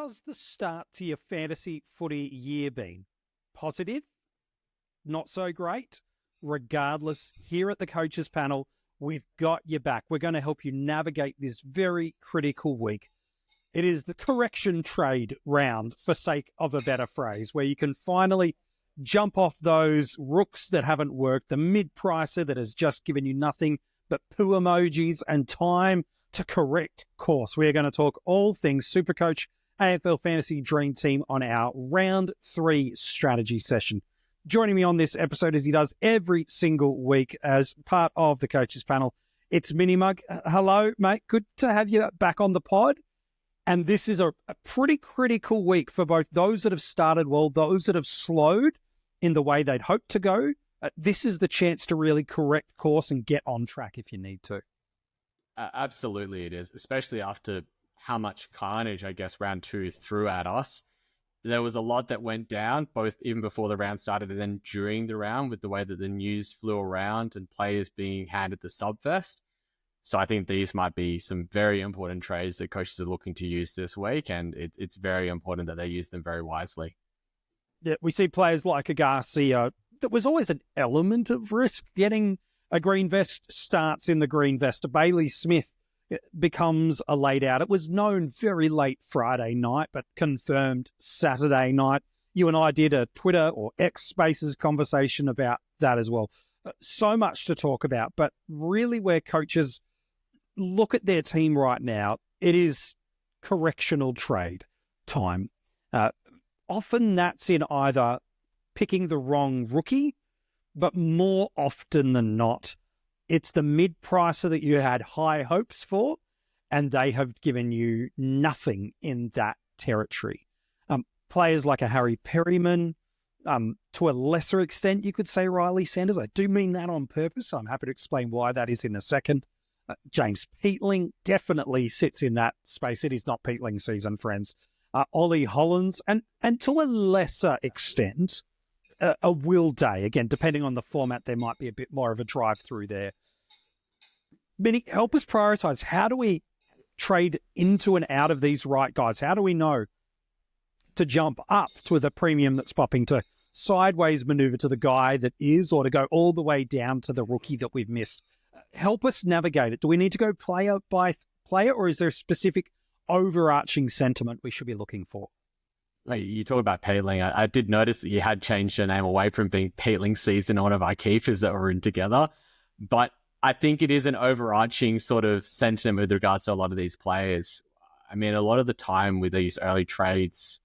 How's the start to your fantasy footy year been? Positive? Not so great? Regardless, here at the Coaches Panel, we've got your back. We're going to help you navigate this very critical week. It is the correction trade round, for sake of a better phrase, where you can finally jump off those rooks that haven't worked, the mid-pricer that has just given you nothing but poo emojis, and time to correct course. We are going to talk all things SuperCoach AFL Fantasy Dream Team on our Round 3 strategy session. Joining me on this episode, as he does every single week as part of the Coaches Panel, it's MiniMonk. Hello, mate. Good to have you back on the pod. And this is a pretty critical week for both those that have started well, those that have slowed in the way they'd hoped to go. This is the chance to really correct course and get on track if you need to. Absolutely it is, especially after how much carnage, I guess, round 2 threw at us. There was a lot that went down, both even before the round started and then during the round, with the way that the news flew around and players being handed the subvest. So I think these might be some very important trades that coaches are looking to use this week, and it's very important that they use them very wisely. Yeah, we see players like a Garcia. There was always an element of risk getting a green vest, starts in the green vest. A Bailey Smith becomes a late out. It was known very late Friday night, but confirmed Saturday night. You and I did a Twitter or X Spaces conversation about that as well. So much to talk about, but really where coaches look at their team right now, it is correctional trade time. Often that's in either picking the wrong rookie, but more often than not, it's the mid-pricer that you had high hopes for, and they have given you nothing in that territory. Players like a Harry Perryman, to a lesser extent, you could say Riley Sanders. I do mean that on purpose. I'm happy to explain why that is in a second. James Peatling definitely sits in that space. It is not Peatling season, friends. Ollie Hollands, and to a lesser extent, a Will Day. Again, depending on the format, there might be a bit more of a drive-through there. Minnie, help us prioritize. How do we trade into and out of these right guys? How do we know to jump up to the premium that's popping, to sideways maneuver to the guy that is, or to go all the way down to the rookie that we've missed? Help us navigate it. Do we need to go player by player, or is there a specific overarching sentiment we should be looking for? You talk about Peatling. I did notice that you had changed your name away from being Peatling Season, one of our keepers that were in together. But I think it is an overarching sort of sentiment with regards to a lot of these players. I mean, a lot of the time with these early trades,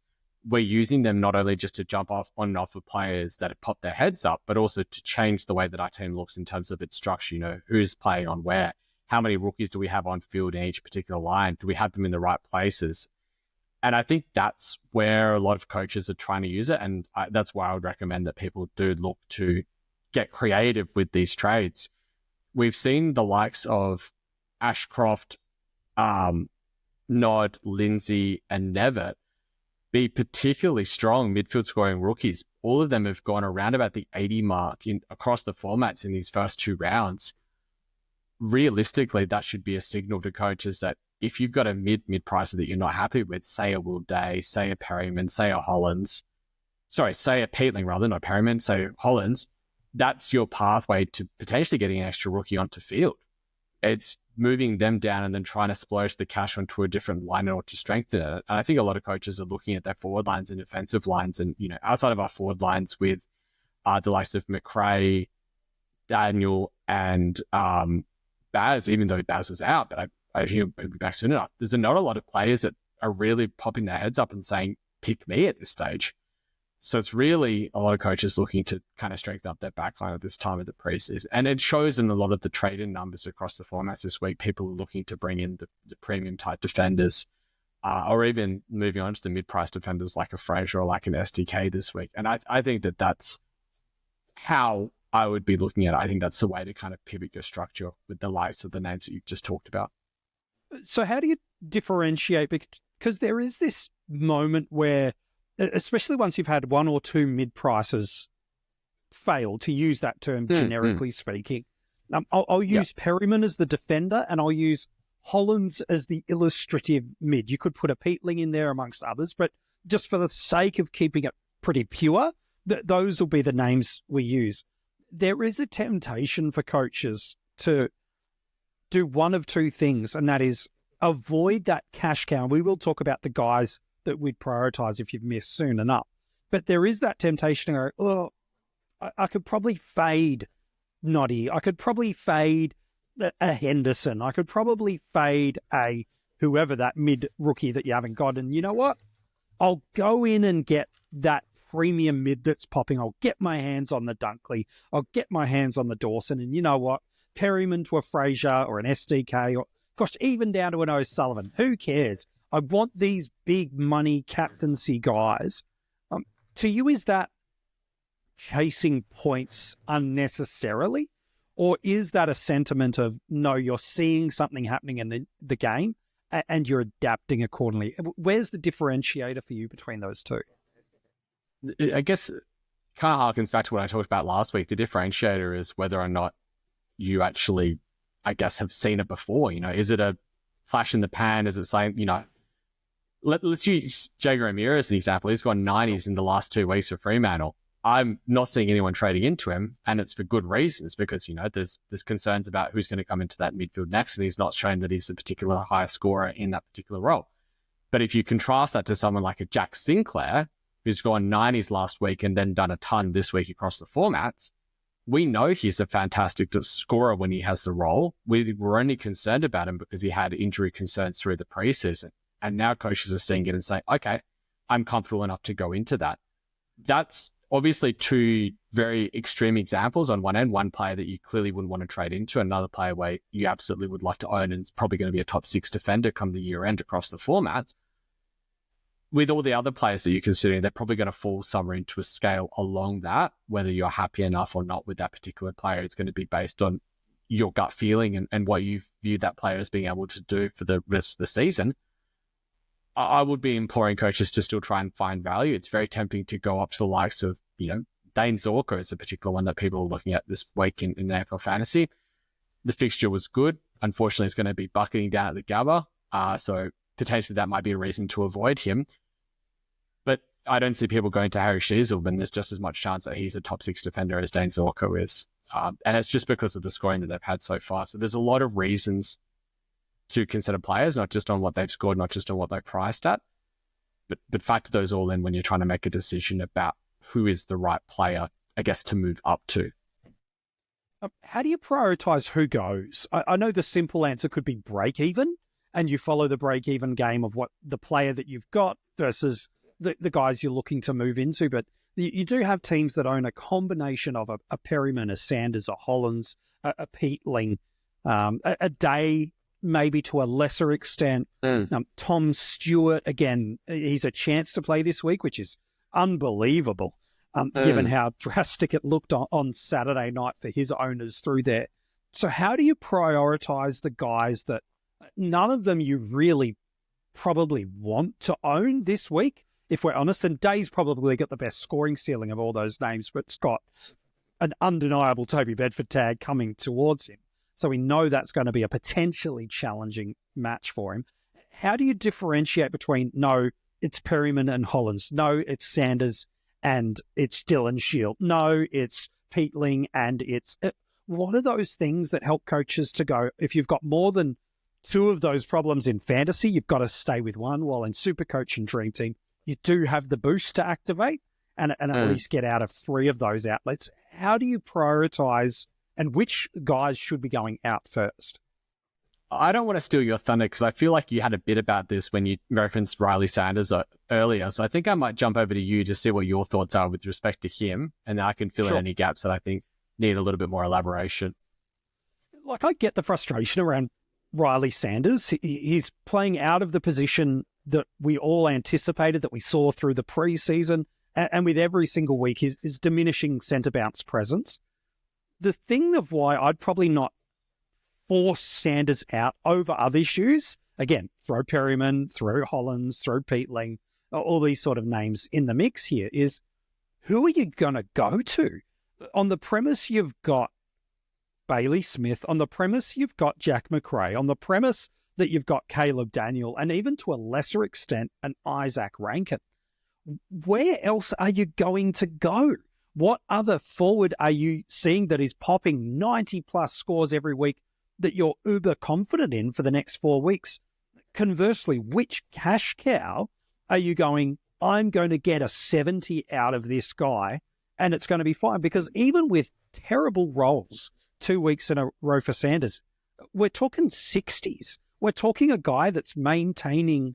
we're using them not only just to jump off on and off of players that have popped their heads up, but also to change the way that our team looks in terms of its structure. You know, who's playing on where? How many rookies do we have on field in each particular line? Do we have them in the right places? And I think that's where a lot of coaches are trying to use it. And that's why I would recommend that people do look to get creative with these trades. We've seen the likes of Ashcroft, Nod, Lindsay, and Nevitt be particularly strong midfield scoring rookies. All of them have gone around about the 80 mark across the formats in these first 2 rounds. Realistically, that should be a signal to coaches that if you've got a mid-pricer that you're not happy with, say a Will Day, say a Perryman, say a Hollands, say a Peatling rather, not Perryman, say Hollands, that's your pathway to potentially getting an extra rookie onto field. It's moving them down and then trying to splurge the cash onto a different line in order to strengthen it. And I think a lot of coaches are looking at their forward lines and defensive lines, and, you know, outside of our forward lines with the likes of McRae, Daniel, and Baz, even though Baz was out, but I hear he'll be back soon enough. There's not a lot of players that are really popping their heads up and saying, pick me at this stage. So it's really a lot of coaches looking to kind of strengthen up their backline at this time of the preseason. And it shows in a lot of the trade-in numbers across the formats this week. People are looking to bring in the premium type defenders, or even moving on to the mid-price defenders like a Fraser or like an SDK this week. And I think that that's how I would be looking at it. I think that's the way to kind of pivot your structure with the likes of the names that you just talked about. So how do you differentiate? Because there is this moment where, especially once you've had 1 or 2 mid-prices fail, to use that term generically speaking, I'll use Perryman as the defender, and I'll use Hollands as the illustrative mid. You could put a Peatling in there amongst others, but just for the sake of keeping it pretty pure, those will be the names we use. There is a temptation for coaches to do one of two things, and that is avoid that cash cow. We will talk about the guys that we'd prioritize if you've missed soon enough. But there is that temptation to go, I could probably fade Noddy. I could probably fade a Henderson. I could probably fade a whoever that mid rookie that you haven't got. And you know what? I'll go in and get that premium mid that's popping. I'll get my hands on the Dunkley. I'll get my hands on the Dawson. And you know what? Perryman to a Fraser or an SDK or, gosh, even down to an O'Sullivan. Who cares? I want these big money captaincy guys. To you, is that chasing points unnecessarily? Or is that a sentiment of, no, you're seeing something happening in the game and you're adapting accordingly? Where's the differentiator for you between those two? I guess it kind of harkens back to what I talked about last week. The differentiator is whether or not you actually, I guess, have seen it before. Is it a flash in the pan? Is it saying, let's use Jager O'Meara as an example. He's gone 90s in the last 2 weeks for Fremantle. I'm not seeing anyone trading into him, and it's for good reasons because, there's concerns about who's going to come into that midfield next, and he's not shown that he's a particular high scorer in that particular role. But if you contrast that to someone like a Jack Sinclair, who's gone 90s last week and then done a ton this week across the formats, we know he's a fantastic scorer when he has the role. We were only concerned about him because he had injury concerns through the preseason. And now coaches are seeing it and saying, okay, I'm comfortable enough to go into that. That's obviously two very extreme examples on one end, one player that you clearly wouldn't want to trade into, another player where you absolutely would like to own and it's probably going to be a top 6 defender come the year end across the formats. With all the other players that you're considering, they're probably going to fall somewhere into a scale along that. Whether you're happy enough or not with that particular player, it's going to be based on your gut feeling and what you view that player as being able to do for the rest of the season. I would be imploring coaches to still try and find value. It's very tempting to go up to the likes of, Dane Zorko is a particular one that people are looking at this week in AFL Fantasy. The fixture was good. Unfortunately, it's going to be bucketing down at the Gabba. So potentially that might be a reason to avoid him. But I don't see people going to Harry Sheezel, and there's just as much chance that he's a top 6 defender as Dane Zorko is. And it's just because of the scoring that they've had so far. So there's a lot of reasons to consider players, not just on what they've scored, not just on what they priced at, but factor those all in when you're trying to make a decision about who is the right player, I guess, to move up to. How do you prioritize who goes? I know the simple answer could be break even, and you follow the break even game of what the player that you've got versus the guys you're looking to move into. But you do have teams that own a combination of a Perryman, a Sanders, a Hollands, a Peatling, a Day, maybe to a lesser extent. Tom Stewart, again, he's a chance to play this week, which is unbelievable, given how drastic it looked on Saturday night for his owners through there. So how do you prioritize the guys that none of them you really probably want to own this week, if we're honest? And Day's probably got the best scoring ceiling of all those names, but it's got an undeniable Toby Bedford tag coming towards him. So we know that's going to be a potentially challenging match for him. How do you differentiate between, no, it's Perryman and Hollands, no, it's Sanders and it's Dylan Shield, no, it's Peatling and it's... What are those things that help coaches to go, if you've got more than 2 of those problems in fantasy, you've got to stay with one, while in SuperCoach and Dream Team, you do have the boost to activate and at least get out of 3 of those outlets. How do you prioritize and which guys should be going out first? I don't want to steal your thunder because I feel like you had a bit about this when you referenced Riley Sanders earlier. So I think I might jump over to you to see what your thoughts are with respect to him, and then I can fill in any gaps that I think need a little bit more elaboration. Like, I get the frustration around Riley Sanders. He's playing out of the position that we all anticipated, that we saw through the preseason, and with every single week, his diminishing centre bounce presence. The thing of why I'd probably not force Sanders out over other issues, again, throw Perryman, throw Hollands, throw Peatling, all these sort of names in the mix here, is who are you going to go to? On the premise you've got Bailey Smith, on the premise you've got Jack McRae, on the premise that you've got Caleb Daniel and even to a lesser extent an Isaac Rankin. Where else are you going to go? What other forward are you seeing that is popping 90-plus scores every week that you're uber confident in for the next 4 weeks? Conversely, which cash cow are you going, I'm going to get a 70 out of this guy and it's going to be fine? Because even with terrible rolls 2 weeks in a row for Sanders, we're talking 60s. We're talking a guy that's maintaining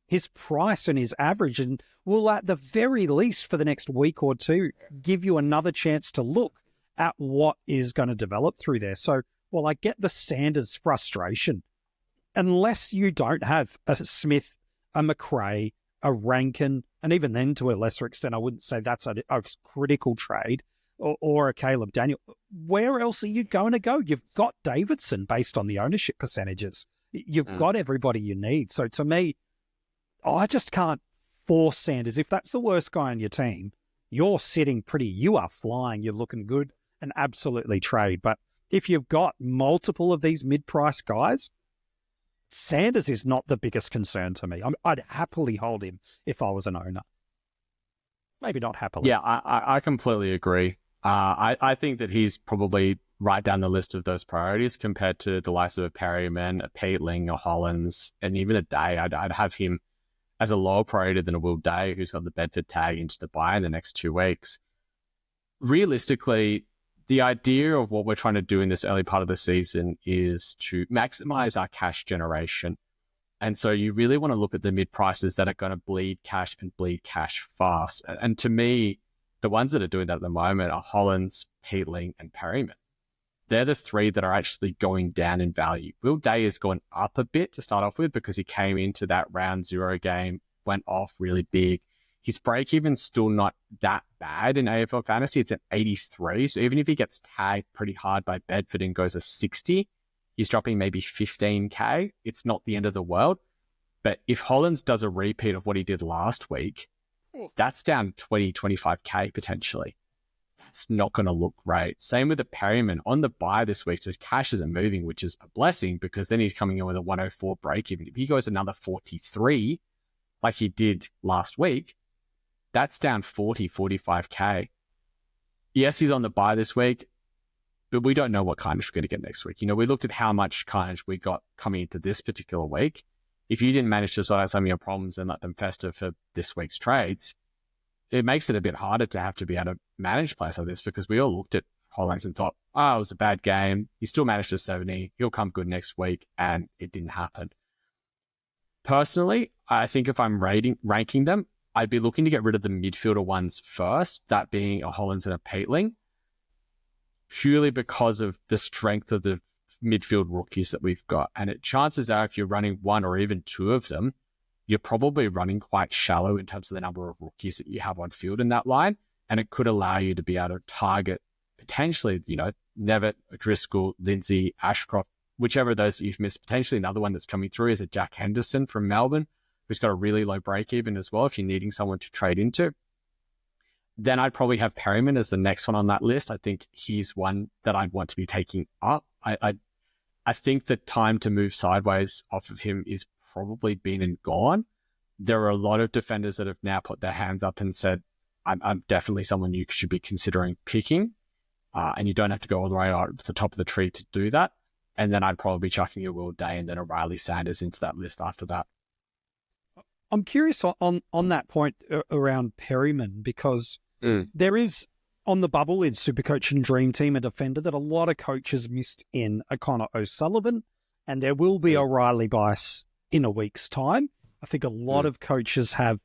his price and his average and will at the very least for the next week or two give you another chance to look at what is going to develop through there. So, well, I get the Sanders frustration. Unless you don't have a Smith, a McRae, a Rankin, and even then to a lesser extent, I wouldn't say that's a critical trade, or a Caleb Daniel, where else are you going to go? You've got Davidson based on the ownership percentages. You've got everybody you need. So to me, I just can't force Sanders. If that's the worst guy on your team, you're sitting pretty, you are flying, you're looking good, and absolutely trade. But if you've got multiple of these mid-price guys, Sanders is not the biggest concern to me. I'd happily hold him if I was an owner. Maybe not happily. Yeah, I completely agree. I think that he's probably right down the list of those priorities compared to the likes of a Perryman, a Peatling, a Hollins, and even a Day. I'd have him as a lower priority than a Will Day, who's got the Bedford tag into the buy in the next 2 weeks. Realistically, the idea of what we're trying to do in this early part of the season is to maximize our cash generation. And so you really want to look at the mid prices that are going to bleed cash and bleed cash fast. And to me, the ones that are doing that at the moment are Hollins, Peatling, and Perryman. They're the three that are actually going down in value. Will Day has gone up a bit to start off with because he came into that round 0 game, went off really big. His break-even's still not that bad in AFL fantasy. It's at 83. So even if he gets tagged pretty hard by Bedford and goes a 60, he's dropping maybe 15K. It's not the end of the world. But if Hollins does a repeat of what he did last week, that's down 20, 25K potentially. That's not going to look great. Same with the Perryman on the buy this week. So cash isn't moving, which is a blessing because then he's coming in with a 104 break-even. If he goes another 43, like he did last week, that's down 40, 45K. Yes, he's on the buy this week, but we don't know what carnage we're going to get next week. You know, we looked at how much carnage we got coming into this particular week. If you didn't manage to sort out some of your problems and let them fester for this week's trades, it makes it a bit harder to have to be able to manage players like this because we all looked at Hollins and thought, it was a bad game. He still managed to 70. He'll come good next week, and it didn't happen. Personally, I think if I'm ranking them, I'd be looking to get rid of the midfielder ones first, that being a Hollins and a Peatling, purely because of the strength of the midfield rookies that we've got. And chances are if you're running one or even two of them, you're probably running quite shallow in terms of the number of rookies that you have on field in that line. And it could allow you to be able to target potentially, Nevitt, Driscoll, Lindsay, Ashcroft, whichever of those that you've missed. Potentially another one that's coming through is a Jack Henderson from Melbourne, who's got a really low break-even as well if you're needing someone to trade into. Then I'd probably have Perryman as the next one on that list. I think he's one that I'd want to be taking up. I think the time to move sideways off of him is probably been and gone. There are a lot of defenders that have now put their hands up and said, I'm definitely someone you should be considering picking. And you don't have to go all the way up to the top of the tree to do that. And then I'd probably be chucking a Will Day and then a Riley Sanders into that list after that. I'm curious on that point around Perryman because there is on the bubble in SuperCoach and Dream Team a defender that a lot of coaches missed in a Connor O'Sullivan, and there will be a Riley Bice in a week's time. I think a lot of coaches have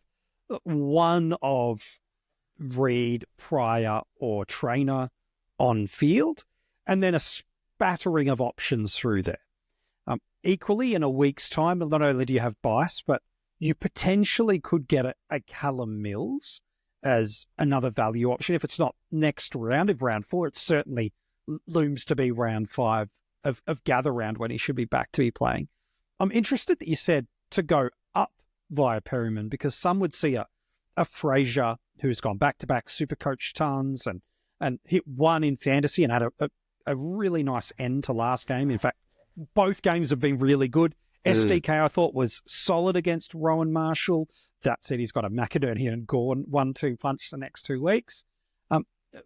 one of Reed, Pryor, or Trainer on field, and then a spattering of options through there. Equally, in a week's time, not only do you have Bice, but you potentially could get a Callum Mills as another value option. If it's not next round, if round 4, it certainly looms to be round 5 of gather round when he should be back to be playing. I'm interested that you said to go up via Perryman because some would see a Fraser who's gone back-to-back SuperCoach tons and hit one in fantasy and had a really nice end to last game. In fact, both games have been really good. SDK, I thought, was solid against Rowan Marshall. That said, he's got a Macedonian and Gorn 1-2 punch the next 2 weeks.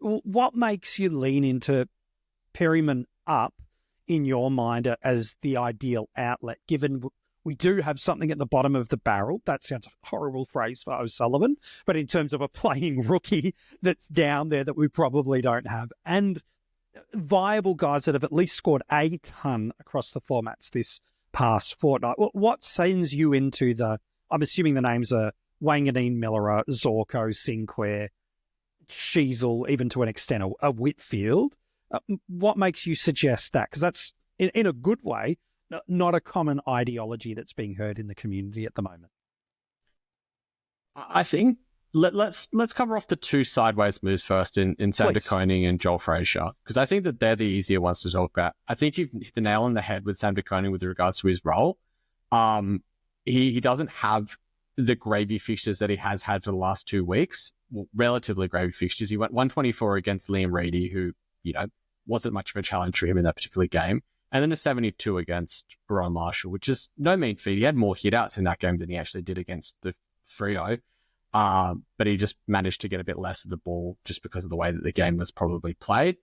What makes you lean into Perryman up in your mind as the ideal outlet, given we do have something at the bottom of the barrel? That sounds a horrible phrase for O'Sullivan, but in terms of a playing rookie that's down there that we probably don't have, and viable guys that have at least scored a ton across the formats this past fortnight. What sends you into I'm assuming the names are Wanganeen, Miller, Zorko, Sinclair, Sheasel, even to an extent a Whitfield. What makes you suggest that? Because that's, in a good way, not a common ideology that's being heard in the community at the moment. I think let's cover off the 2 sideways moves first in Sam De Koning and Joel Frazier, because I think that they're the easier ones to talk about. I think you've hit the nail on the head with Sam De Koning with regards to his role. He doesn't have the gravy fixtures that he has had for the last 2 weeks. Well, relatively gravy fixtures. He went 124 against Liam Reedy, who, wasn't much of a challenge for him in that particular game. And then a 72 against Rowan Marshall, which is no mean feat. He had more hitouts in that game than he actually did against the Freo. But he just managed to get a bit less of the ball just because of the way that the game was probably played.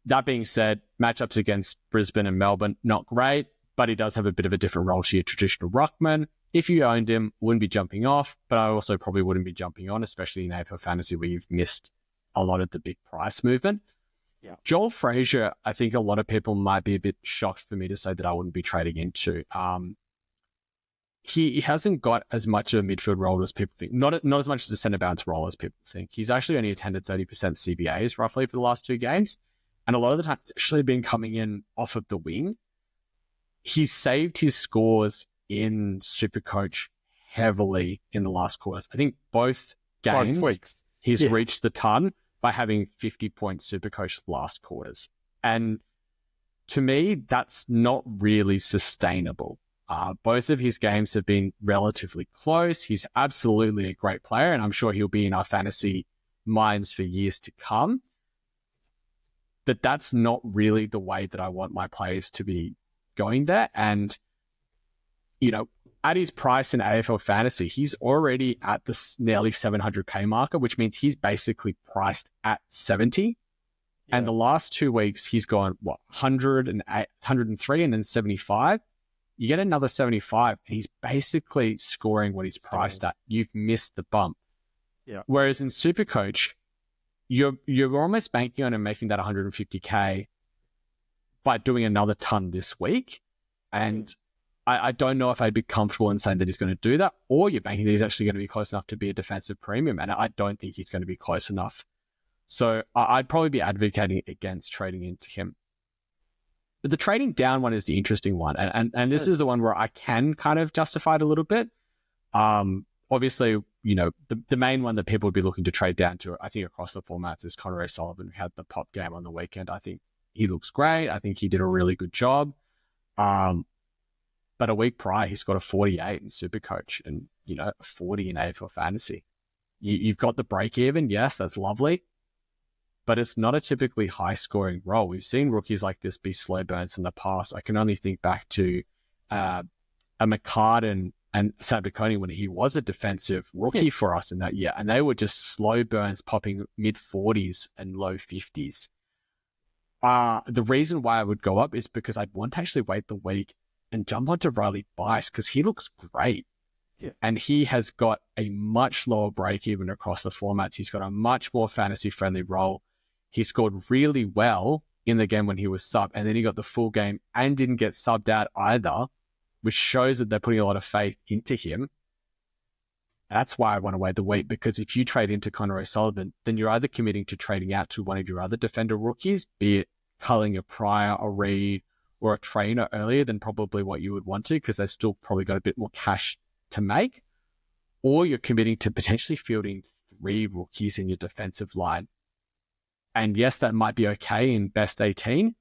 That being said, matchups against Brisbane and Melbourne, not great, but he does have a bit of a different role to your traditional ruckman. If you owned him, wouldn't be jumping off, but I also probably wouldn't be jumping on, especially in AFL Fantasy where you've missed a lot of the big price movement. Yeah. Joel Frazier, I think a lot of people might be a bit shocked for me to say that I wouldn't be trading into. He hasn't got as much of a midfield role as people think. Not as much as a centre bounce role as people think. He's actually only attended 30% CBAs roughly for the last 2 games. And a lot of the time it's actually been coming in off of the wing. He's saved his scores in SuperCoach heavily in the last quarters. I think both games he's reached the ton by having 50-point SuperCoach last quarters. And to me, that's not really sustainable. Both of his games have been relatively close. He's absolutely a great player, and I'm sure he'll be in our fantasy minds for years to come. But that's not really the way that I want my players to be going there. And, at his price in AFL Fantasy, he's already at the nearly 700K marker, which means he's basically priced at 70. Yeah. And the last 2 weeks, he's gone, 103 and then 75. You get another 75, and he's basically scoring what he's priced at. You've missed the bump. Yeah. Whereas in SuperCoach, you're almost banking on him making that 150K by doing another ton this week. And I don't know if I'd be comfortable in saying that he's going to do that, or you're banking that he's actually going to be close enough to be a defensive premium, and I don't think he's going to be close enough. So I'd probably be advocating against trading into him. But the trading down one is the interesting one, and this is the one where I can kind of justify it a little bit. Obviously, the main one that people would be looking to trade down to, I think, across the formats is Conor O'Sullivan, who had the pop game on the weekend. I think he looks great. I think he did a really good job. But a week prior, he's got a 48 in SuperCoach and, a 40 in AFL Fantasy. You've got the break even. Yes, that's lovely. But it's not a typically high-scoring role. We've seen rookies like this be slow burns in the past. I can only think back to a McCartan and Sam De Koning when he was a defensive rookie for us in that year. And they were just slow burns popping mid-40s and low 50s. The reason why I would go up is because I'd want to actually wait the week and jump onto Riley Bice because he looks great. Yeah. And he has got a much lower break even across the formats. He's got a much more fantasy-friendly role. He scored really well in the game when he was sub, and then he got the full game and didn't get subbed out either, which shows that they're putting a lot of faith into him. That's why I want to wait the week, because if you trade into Conor O'Sullivan, then you're either committing to trading out to one of your other defender rookies, be it culling a Pryor, a Reed, or a trainer earlier than probably what you would want to, because they've still probably got a bit more cash to make, or you're committing to potentially fielding 3 rookies in your defensive line. And yes, that might be okay in best 18,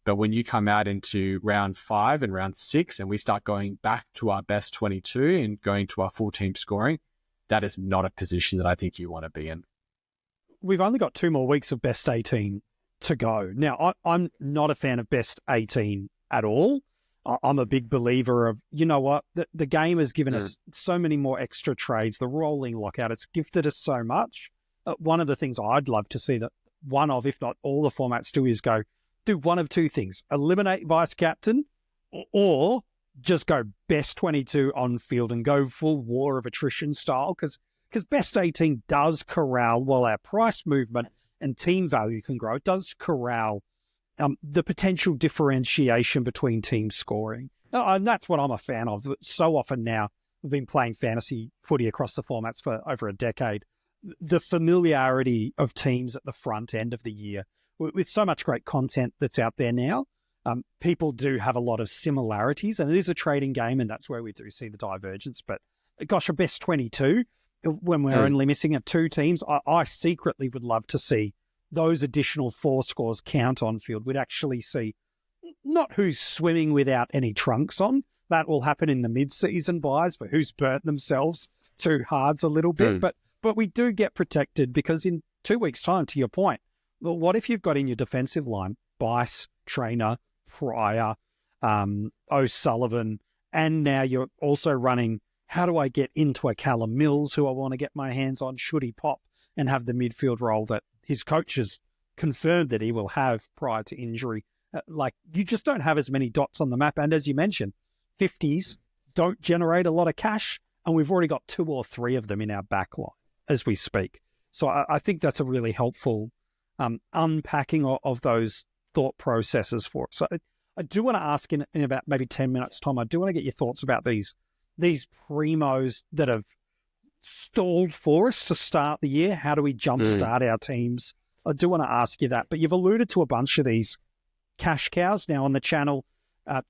but when you come out into round 5 and round 6 and we start going back to our best 22 and going to our full team scoring, that is not a position that I think you want to be in. We've only got 2 more weeks of best 18 to go. Now, I'm not a fan of best 18 at all. I'm a big believer of, you know what, the game has given us so many more extra trades, the rolling lockout, it's gifted us so much. One of the things I'd love to see that one of, if not all the formats do is do one of two things, eliminate vice captain or just go best 22 on field and go full war of attrition style, because best 18 does corral, while our price movement and team value can grow, it does corral the potential differentiation between team scoring. And that's what I'm a fan of. So often now, we've been playing fantasy footy across the formats for over a decade. The familiarity of teams at the front end of the year, with so much great content that's out there now, people do have a lot of similarities, and it is a trading game, and that's where we do see the divergence. But gosh, a best 22, when we're only missing two teams, I secretly would love to see those additional 4 scores count on field. We'd actually see not who's swimming without any trunks on. That will happen in the mid-season buys for who's burnt themselves too hard a little bit. But we do get protected, because in 2 weeks' time, to your point, well, what if you've got in your defensive line Bice, Trainer, Pryor, O'Sullivan, and now you're also running, how do I get into a Callum Mills who I want to get my hands on? Should he pop and have the midfield role that his coach has confirmed that he will have prior to injury? You just don't have as many dots on the map. And as you mentioned, 50s don't generate a lot of cash, and we've already got 2 or 3 of them in our backline as we speak. So I think that's a really helpful unpacking of those thought processes for us. So I do want to ask in about maybe 10 minutes, Tom, I do want to get your thoughts about these primos that have stalled for us to start the year. How do we jumpstart our teams? I do want to ask you that, but you've alluded to a bunch of these cash cows now on the channel.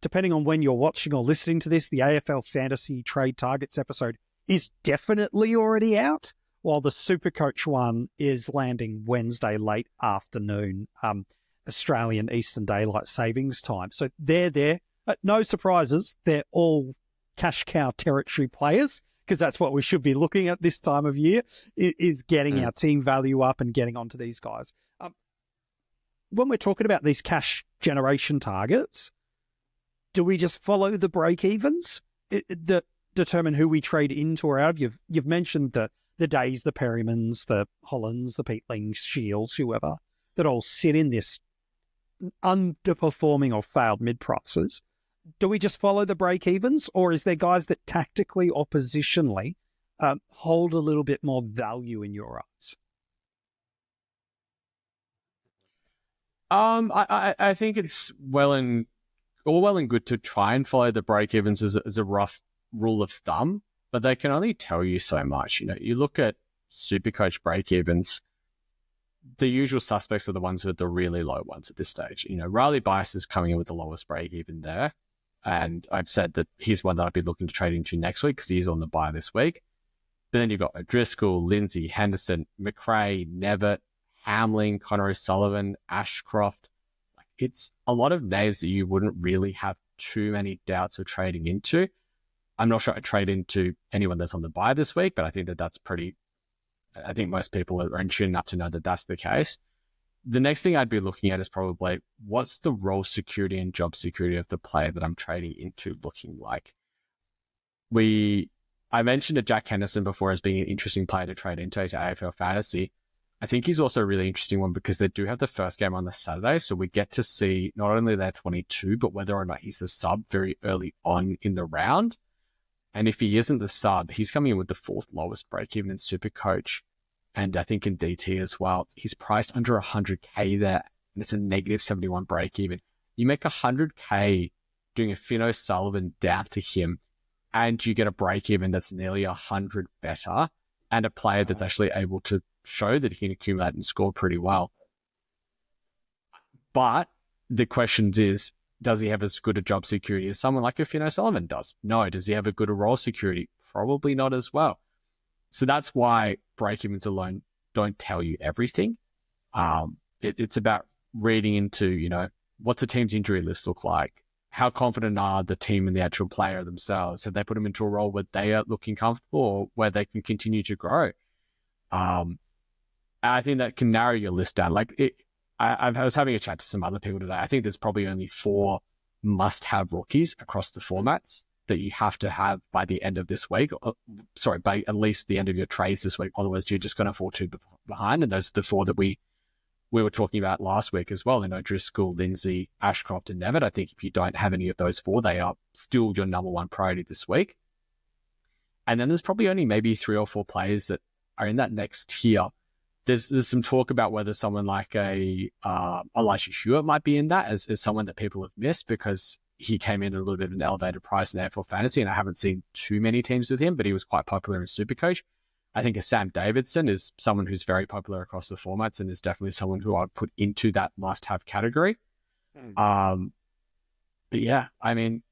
Depending on when you're watching or listening to this, the AFL Fantasy Trade Targets episode is definitely already out, while the SuperCoach one is landing Wednesday late afternoon, Australian Eastern Daylight Savings Time. So they're there. No surprises. They're all cash cow territory players, because that's what we should be looking at this time of year, is getting our team value up and getting onto these guys. When we're talking about these cash generation targets, do we just follow the break-evens that determine who we trade into or out of? You've mentioned the Days, the Perrymans, the Hollands, the Peatlings, Shields, whoever, that all sit in this underperforming or failed mid-prices. Do we just follow the break-evens, or is there guys that tactically or positionally hold a little bit more value in your eyes? I think it's all well and good to try and follow the break-evens as a rough rule of thumb, but they can only tell you so much. You look at SuperCoach break-evens, the usual suspects are the ones with the really low ones at this stage. Riley Bice is coming in with the lowest break-even there, and I've said that he's one that I'd be looking to trade into next week because he's on the buy this week. But then you've got O'Driscoll, Lindsay, Henderson, McRae, Nevitt, Hamling, Connor O'Sullivan, Ashcroft. It's a lot of names that you wouldn't really have too many doubts of trading into. I'm not sure I'd trade into anyone that's on the buy this week, but I think that's pretty... I think most people are in tune enough to know that that's the case. The next thing I'd be looking at is probably, what's the role security and job security of the player that I'm trading into looking like? I mentioned that Jack Henderson before as being an interesting player to trade into AFL Fantasy. I think he's also a really interesting one because they do have the first game on the Saturday, so we get to see not only their 22, but whether or not he's the sub very early on in the round. And if he isn't the sub, he's coming in with the 4th lowest break-even in SuperCoach, and I think in DT as well. He's priced under 100K there, and it's a negative 71 break-even. You make 100K doing a Finn O'Sullivan down to him, and you get a break-even that's nearly 100 better, and a player that's actually able to show that he can accumulate and score pretty well. But the question is, does he have as good a job security as someone like a Finn O'Sullivan does? No. Does he have a good role security? Probably not as well. So that's why break-evens alone don't tell you everything. It's about reading into, what's a team's injury list look like? How confident are the team and the actual player themselves? Have they put them into a role where they are looking comfortable or where they can continue to grow? I think that can narrow your list down. I was having a chat to some other people today. I think there's probably only 4 must-have rookies across the formats that you have to have by the end of this week. By at least the end of your trades this week. Otherwise, you're just going to fall too behind. And those are the four that we were talking about last week as well. Driscoll, Lindsay, Ashcroft, and Nevitt. I think if you don't have any of those four, they are still your number one priority this week. And then there's probably only maybe 3 or 4 players that are in that next tier. There's some talk about whether someone like Elijah Stewart might be in that as someone that people have missed because he came in at a little bit of an elevated price in AFL fantasy, and I haven't seen too many teams with him, but he was quite popular in SuperCoach. I think a Sam Davidson is someone who's very popular across the formats and is definitely someone who I'd put into that must-have category. But yeah, I mean,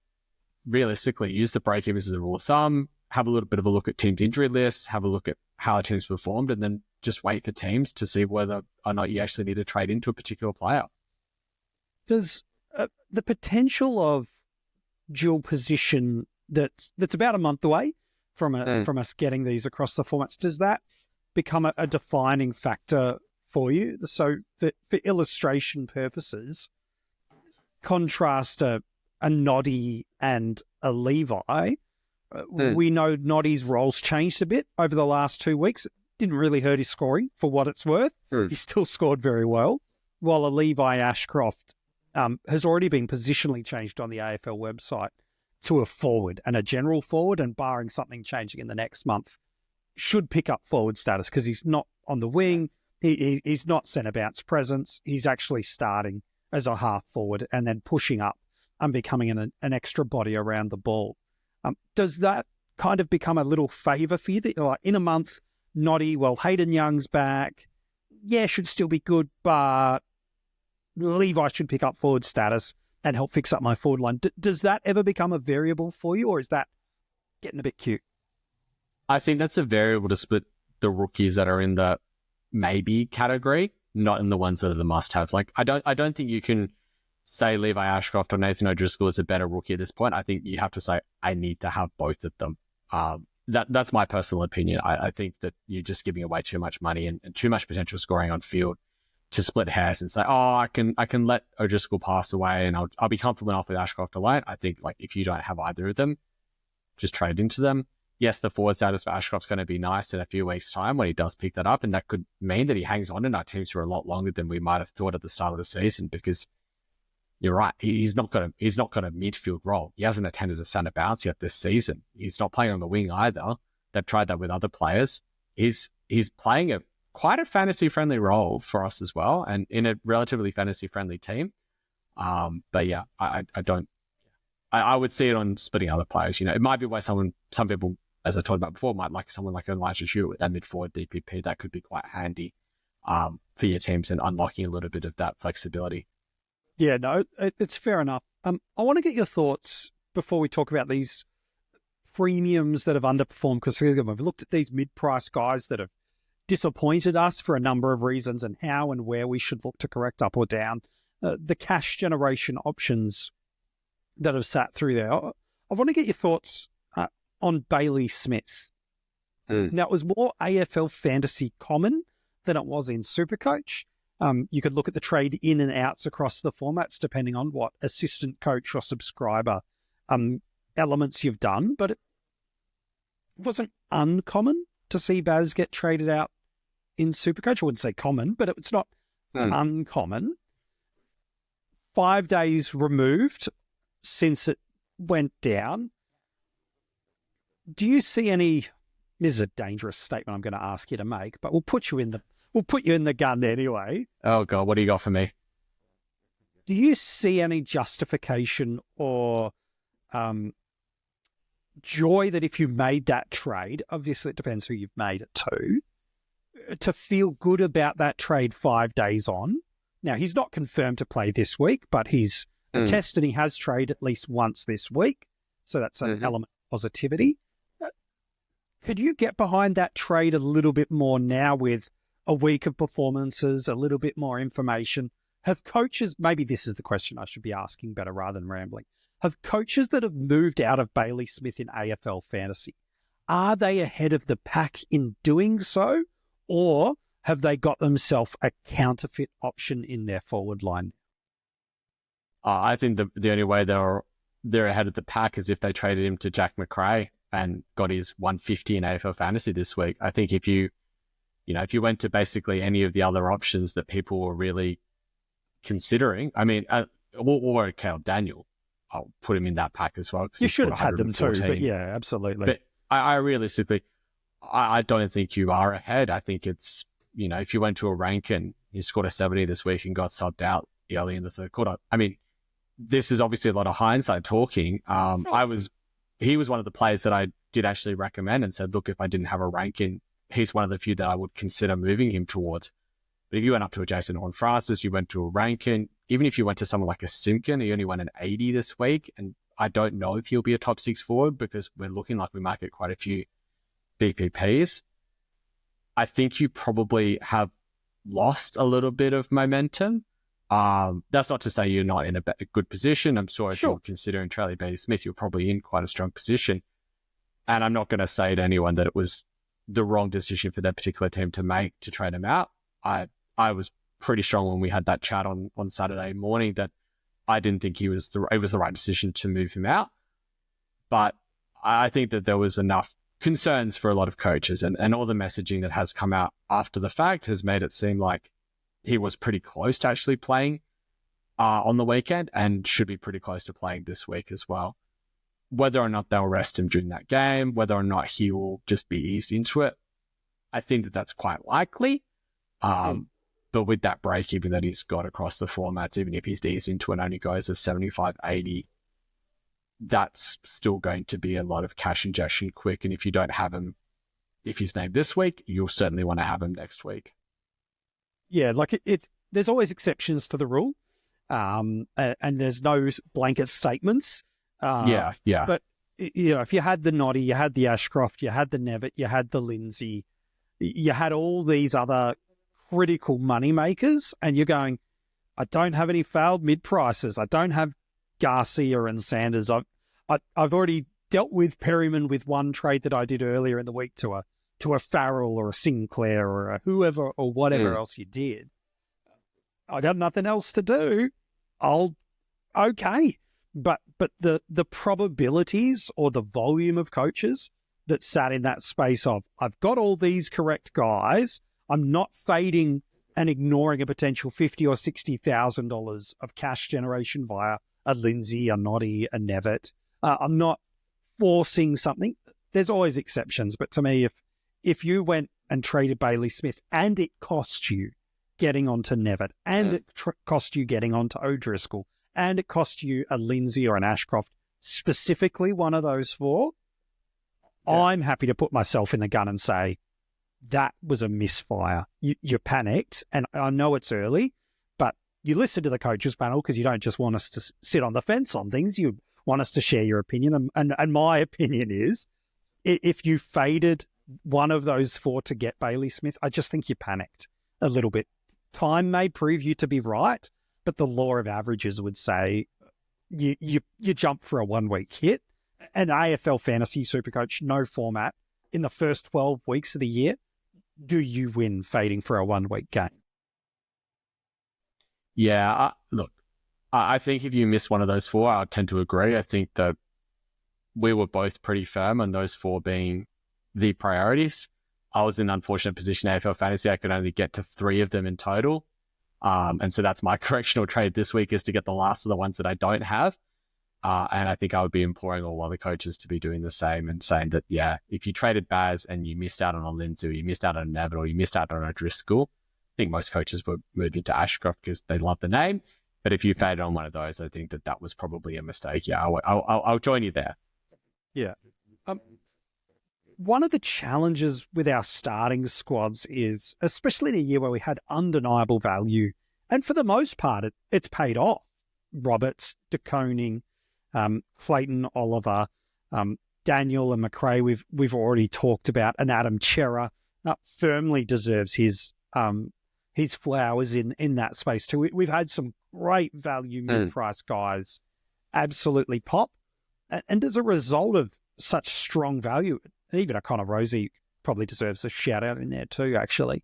realistically, use the break-evens as a rule of thumb, have a little bit of a look at teams' injury lists, have a look at how a team's performed, and then just wait for teams to see whether or not you actually need to trade into a particular player. Does the potential of dual position that's about a month away from us getting these across the formats, does that become a defining factor for you? So for illustration purposes, contrast a Noddy and a Levi. We know Noddy's roles changed a bit over the last 2 weeks. It didn't really hurt his scoring for what it's worth. He still scored very well, while a Levi Ashcroft has already been positionally changed on the AFL website to a forward and a general forward, and barring something changing in the next month, should pick up forward status because he's not on the wing. He's not centre bounce presence. He's actually starting as a half forward and then pushing up and becoming an extra body around the ball. Does that kind of become a little favour for you that you're like, in a month, Noddy, well, Hayden Young's back. Yeah, should still be good, but Levi should pick up forward status and help fix up my forward line. Does that ever become a variable for you, or is that getting a bit cute? I think that's a variable to split the rookies that are in the maybe category, not in the ones that are the must-haves. Like, I don't think you can say Levi Ashcroft or Nathan O'Driscoll is a better rookie at this point. I think you have to say, I need to have both of them. That's my personal opinion. I think that you're just giving away too much money and too much potential scoring on field to split hairs and say, oh, I can let O'Driscoll pass away and I'll be comfortable enough with Ashcroft alone. I think, like, if you don't have either of them, just trade into them. Yes, the forward status for Ashcroft's going to be nice in a few weeks' time when he does pick that up, and that could mean that he hangs on in our teams for a lot longer than we might have thought at the start of the season, because you're right, he's not got a midfield role. He hasn't attended a centre bounce yet this season. He's not playing on the wing either. They've tried that with other players. He's playing quite a fantasy-friendly role for us as well, and in a relatively fantasy-friendly team. But yeah, I would see it on splitting other players. It might be why some people, as I talked about before, might like someone like Elijah Stewart with that mid-forward DPP. That could be quite handy for your teams and unlocking a little bit of that flexibility. Yeah, no, it's fair enough. I want to get your thoughts before we talk about these premiums that have underperformed, because we've looked at these mid-price guys that have disappointed us for a number of reasons and how and where we should look to correct up or down. The cash generation options that have sat through there. I want to get your thoughts on Bailey Smith. Now, it was more AFL fantasy common than it was in SuperCoach. You could look at the trade in and outs across the formats depending on what assistant coach or subscriber elements you've done, but it wasn't uncommon to see Baz get traded out in SuperCoach. I wouldn't say common, but it's not uncommon. 5 days removed since it went down. Do you see any? This is a dangerous statement I'm going to ask you to make, but we'll put you in the gun anyway. Oh God, what do you got for me? Do you see any justification or joy that if you made that trade, obviously it depends who you've made it to feel good about that trade 5 days on? Now, he's not confirmed to play this week, but he's tested, he has traded at least once this week. So that's an element of positivity. Could you get behind that trade a little bit more now with a week of performances, a little bit more information? Have coaches, maybe this is the question I should be asking better rather than rambling, have coaches that have moved out of Bailey Smith in AFL fantasy, are they ahead of the pack in doing so, or have they got themselves a counterfeit option in their forward line? I think the only way they're ahead of the pack is if they traded him to Jack McRae and got his 150 in AFL fantasy this week. I think if you went to basically any of the other options that people were really considering, I mean, or Caleb Daniel, I'll put him in that pack as well. You should have had them too, but yeah, absolutely. But I realistically, I don't think you are ahead. I think it's, if you went to a rank and you scored a 70 this week and got subbed out early in the third quarter, I mean, this is obviously a lot of hindsight talking. He was one of the players that I did actually recommend and said, look, if I didn't have a ranking, he's one of the few that I would consider moving him towards. But if you went up to a Jason Horne-Francis, you went to a Rankin, even if you went to someone like a Simpkin, he only went an 80 this week. And I don't know if he'll be a top 6 forward because we're looking like we might get quite a few DPPs. I think you probably have lost a little bit of momentum. That's not to say you're not in a good position. I'm sure if you're considering Charlie Bailey-Smith, you're probably in quite a strong position. And I'm not going to say to anyone that it was the wrong decision for that particular team to make to trade him out. I was pretty strong when we had that chat on Saturday morning that I didn't think it was the right decision to move him out. But I think that there was enough concerns for a lot of coaches, and all the messaging that has come out after the fact has made it seem like he was pretty close to actually playing on the weekend and should be pretty close to playing this week as well. Whether or not they'll rest him during that game, whether or not he will just be eased into it, I think that that's quite likely. But with that break even that he's got across the formats, even if he's eased into it and only goes to 75, 80, that's still going to be a lot of cash injection quick. And if you don't have him, if he's named this week, you'll certainly want to have him next week. Yeah, like there's always exceptions to the rule, and there's no blanket statements. Yeah. But, if you had the Noddy, you had the Ashcroft, you had the Nevitt, you had the Lindsay, you had all these other critical money makers, and you're going, I don't have any failed mid-prices. I don't have Garcia and Sanders. I've already dealt with Perryman with one trade that I did earlier in the week to a Farrell or a Sinclair or a whoever or whatever else you did. I got nothing else to do. Okay. But the probabilities or the volume of coaches that sat in that space of, I've got all these correct guys, I'm not fading and ignoring a potential $50,000 or $60,000 of cash generation via a Lindsay, a Noddy, a Nevitt. I'm not forcing something. There's always exceptions, but to me, if you went and traded Bailey-Smith and it cost you getting onto Nevitt and it cost you getting onto O'Driscoll and it cost you a Lindsay or an Ashcroft, specifically one of those four, I'm happy to put myself in the gun and say, that was a misfire. You panicked, and I know it's early, but you listen to the coaches panel because you don't just want us to sit on the fence on things. You want us to share your opinion. And my opinion is, if you faded one of those four to get Bailey-Smith, I just think you panicked a little bit. Time may prove you to be right, but the law of averages would say you jump for a 1 week hit. An AFL fantasy Supercoach, no format, in the first 12 weeks of the year, do you win fading for a 1 week game? Yeah, look, I think if you miss one of those four, I tend to agree. I think that we were both pretty firm on those four being the priorities. I was in an unfortunate position in AFL fantasy. I could only get to 3 of them in total. And so that's my correctional trade this week, is to get the last of the ones that I don't have. And I think I would be imploring all other coaches to be doing the same and saying that, if you traded Baz and you missed out on a Lindsay, or you missed out on a Nevitt, or you missed out on a Driscoll, I think most coaches would move into Ashcroft because they love the name. But if you faded on one of those, I think that was probably a mistake. Yeah, I'll join you there. Yeah. One of the challenges with our starting squads is, especially in a year where we had undeniable value, and for the most part, it's paid off. Roberts, De Koning, Clayton, Oliver, Daniel and McRae, we've already talked about, and Adam Chera firmly deserves his flowers in that space too. We've had some great value mid-price guys absolutely pop, and as a result of such strong value, even O'Connor Rosie probably deserves a shout out in there too, actually.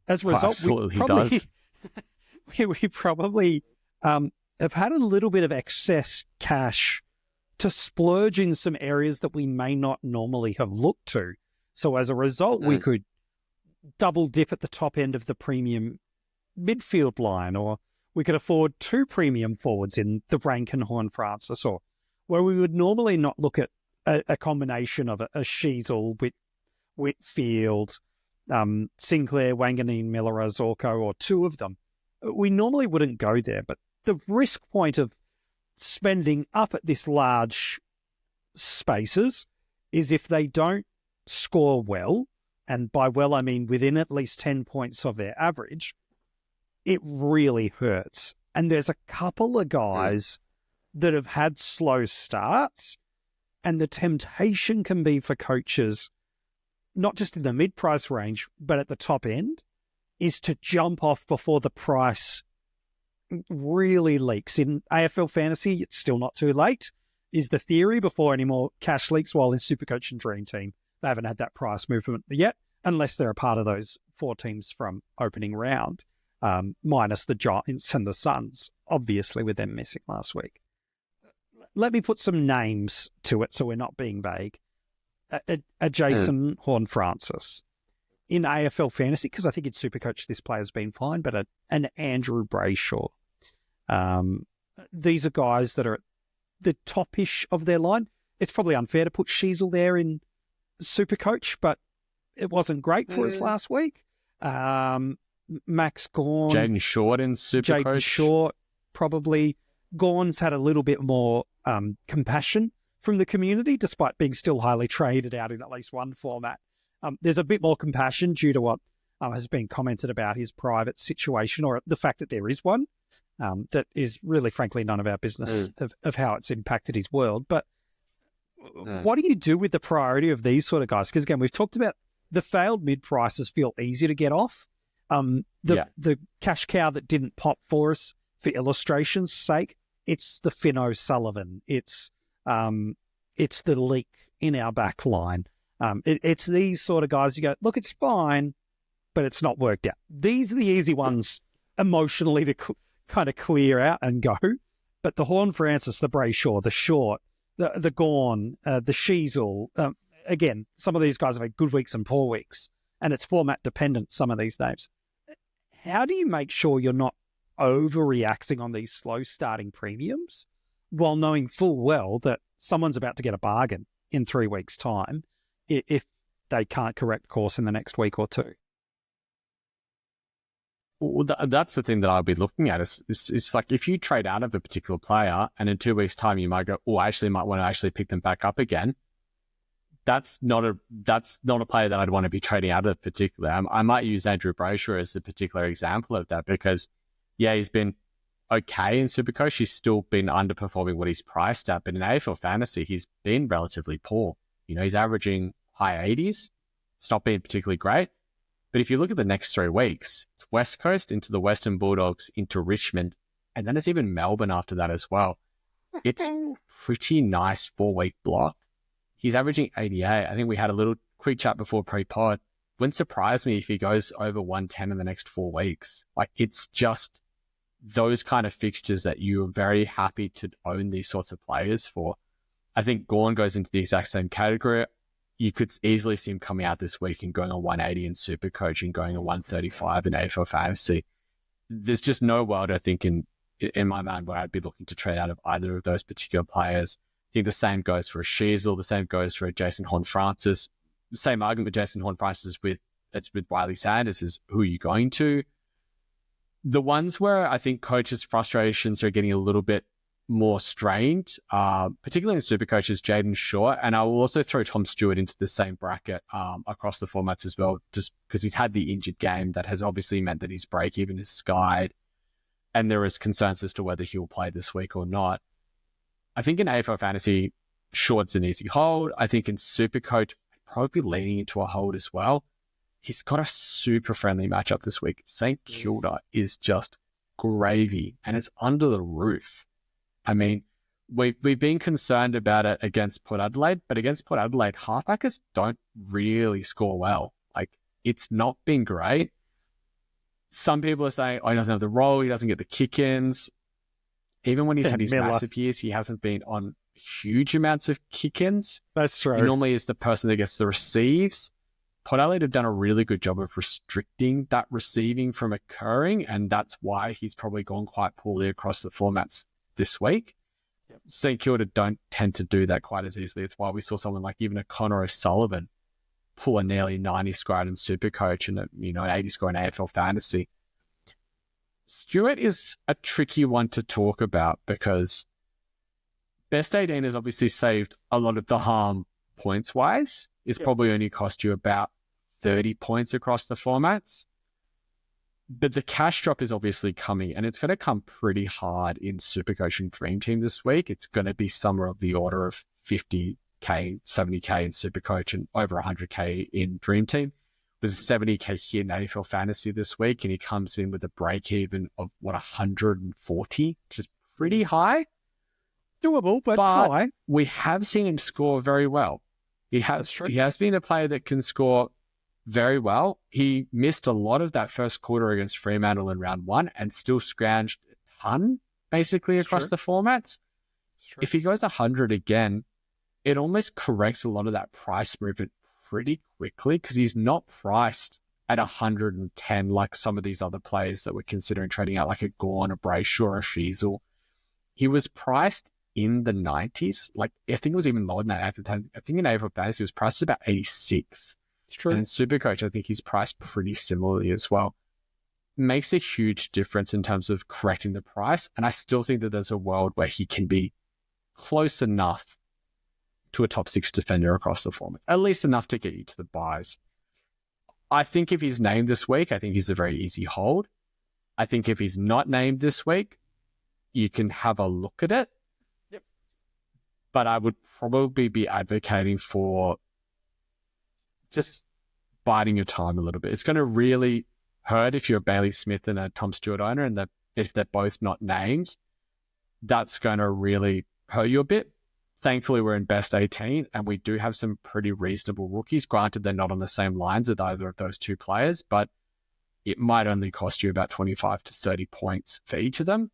As a result, absolutely does. we probably have had a little bit of excess cash to splurge in some areas that we may not normally have looked to. So as a result, we could double dip at the top end of the premium midfield line, or we could afford 2 premium forwards in the Rankin, Horne-Francis, or where we would normally not look at a combination of a Sheasel, Whitfield, Sinclair, Wanganeen, Miller, Zorko, or 2 of them. We normally wouldn't go there, but the risk point of spending up at this large spaces is if they don't score well, and by well I mean within at least 10 points of their average, it really hurts. And there's a couple of guys that have had slow starts, and the temptation can be for coaches, not just in the mid-price range, but at the top end, is to jump off before the price really leaks. In AFL fantasy, it's still not too late, is the theory, before any more cash leaks, while in SuperCoach and Dream Team, they haven't had that price movement yet, unless they're a part of those 4 teams from opening round, minus the Giants and the Suns, obviously, with them missing last week. Let me put some names to it so we're not being vague. A Jason Horne-Francis. In AFL fantasy, because I think in SuperCoach this player's been fine, but an Andrew Brayshaw. These are guys that are at the top-ish of their line. It's probably unfair to put Sheasel there in SuperCoach, but it wasn't great for us last week. Max Gawn. Jaden Short in SuperCoach. Jaden Short, probably. Gawn's had a little bit more compassion from the community, despite being still highly traded out in at least one format. There's a bit more compassion due to what has been commented about his private situation, or the fact that there is one, that is really, frankly, none of our business of how it's impacted his world. But what do you do with the priority of these sort of guys? Because, again, we've talked about the failed mid-prices feel easy to get off. The cash cow that didn't pop for us, for illustration's sake, it's the Finn O'Sullivan. It's the leak in our back line. It's these sort of guys you go, look, it's fine, but it's not worked out. These are the easy ones emotionally to kind of clear out and go. But the Horne-Francis, the Brayshaw, the Short, the Gawn, the Sheasel, again, some of these guys have had good weeks and poor weeks, and it's format dependent, some of these names. How do you make sure you're not overreacting on these slow starting premiums while knowing full well that someone's about to get a bargain in 3 weeks' time if they can't correct course in the next week or 2? Well, that's the thing that I'll be looking at. It's like if you trade out of a particular player and in 2 weeks' time you might go, oh, I actually might want to actually pick them back up again. That's not a player that I'd want to be trading out of particularly. I might use Andrew Brayshaw as a particular example of that because, yeah, he's been okay in SuperCoach. He's still been underperforming what he's priced at, but in AFL fantasy, he's been relatively poor. You know, he's averaging high 80s. It's not been particularly great. But if you look at the next 3 weeks, it's West Coast into the Western Bulldogs into Richmond, and then it's even Melbourne after that as well. It's pretty nice 4-week block. He's averaging 88. I think we had a little quick chat before pre-pod. Wouldn't surprise me if he goes over 110 in the next 4 weeks. Like, it's just those kind of fixtures that you're very happy to own these sorts of players for. I think Gawn goes into the exact same category. You could easily see him coming out this week and going on 180 in SuperCoach and going on 135 in AFL Fantasy. There's just no world, I think, in my mind where I'd be looking to trade out of either of those particular players. I think the same goes for a Sheasel, the same goes for a Jason Horne-Francis. The same argument with Jason Horne-Francis with Wiley Sanders is who are you going to? The ones where I think coaches' frustrations are getting a little bit more strained, particularly in SuperCoach, is Jaden Short, and I will also throw Tom Stewart into the same bracket across the formats as well, just because he's had the injured game that has obviously meant that his break-even is skied, and there is concerns as to whether he will play this week or not. I think in AFL Fantasy, Short's an easy hold. I think in SuperCoach, I'd probably be leaning into a hold as well. He's got a super friendly matchup this week. St Kilda is just gravy, and it's under the roof. I mean, we've been concerned about it against Port Adelaide, but against Port Adelaide, halfbackers don't really score well. Like, it's not been great. Some people are saying, oh, he doesn't have the role, he doesn't get the kick-ins. even when he's And had his Miller. massive years, he hasn't been on huge amounts of kick-ins. That's true. He normally is the person that gets the receives. Port Adelaide have done a really good job of restricting that receiving from occurring, and that's why he's probably gone quite poorly across the formats this week. Yep. St Kilda don't tend to do that quite as easily. It's why we saw someone like even a Connor O'Sullivan pull a nearly 90 score in SuperCoach and an 80 score in AFL Fantasy. Stewart is a tricky one to talk about because Best 18 has obviously saved a lot of the harm points-wise. It's probably only cost you about 30 points across the formats. But the cash drop is obviously coming, and it's going to come pretty hard in SuperCoach and Dream Team this week. It's going to be somewhere of the order of 50K, 70K in SuperCoach and over 100K in Dream Team. There's a 70K hit in AFL Fantasy this week, and he comes in with a break-even of, 140, which is pretty high. Doable, but high. We have seen him score very well. He has been a player that can score very well. He missed a lot of that first quarter against Fremantle in round 1 and still scrounged a ton, basically, across the formats. If he goes 100 again, it almost corrects a lot of that price movement pretty quickly because he's not priced at 110 like some of these other players that we're considering trading out, like a Gorn, a Brayshaw, or a Sheasel. He was priced in the 90s. Like, I think it was even lower than that. I think in AFL Fantasy, he was priced at about 86. It's true. And in SuperCoach, I think he's priced pretty similarly as well. Makes a huge difference in terms of correcting the price. And I still think that there's a world where he can be close enough to a top 6 defender across the formats, at least enough to get you to the buys. I think if he's named this week, I think he's a very easy hold. I think if he's not named this week, you can have a look at it. Yep. But I would probably be advocating for just biding your time a little bit. It's going to really hurt if you're a Bailey Smith and a Tom Stewart owner, and if they're both not named, that's going to really hurt you a bit. Thankfully, we're in Best 18, and we do have some pretty reasonable rookies. Granted, they're not on the same lines as either of those two players, but it might only cost you about 25 to 30 points for each of them,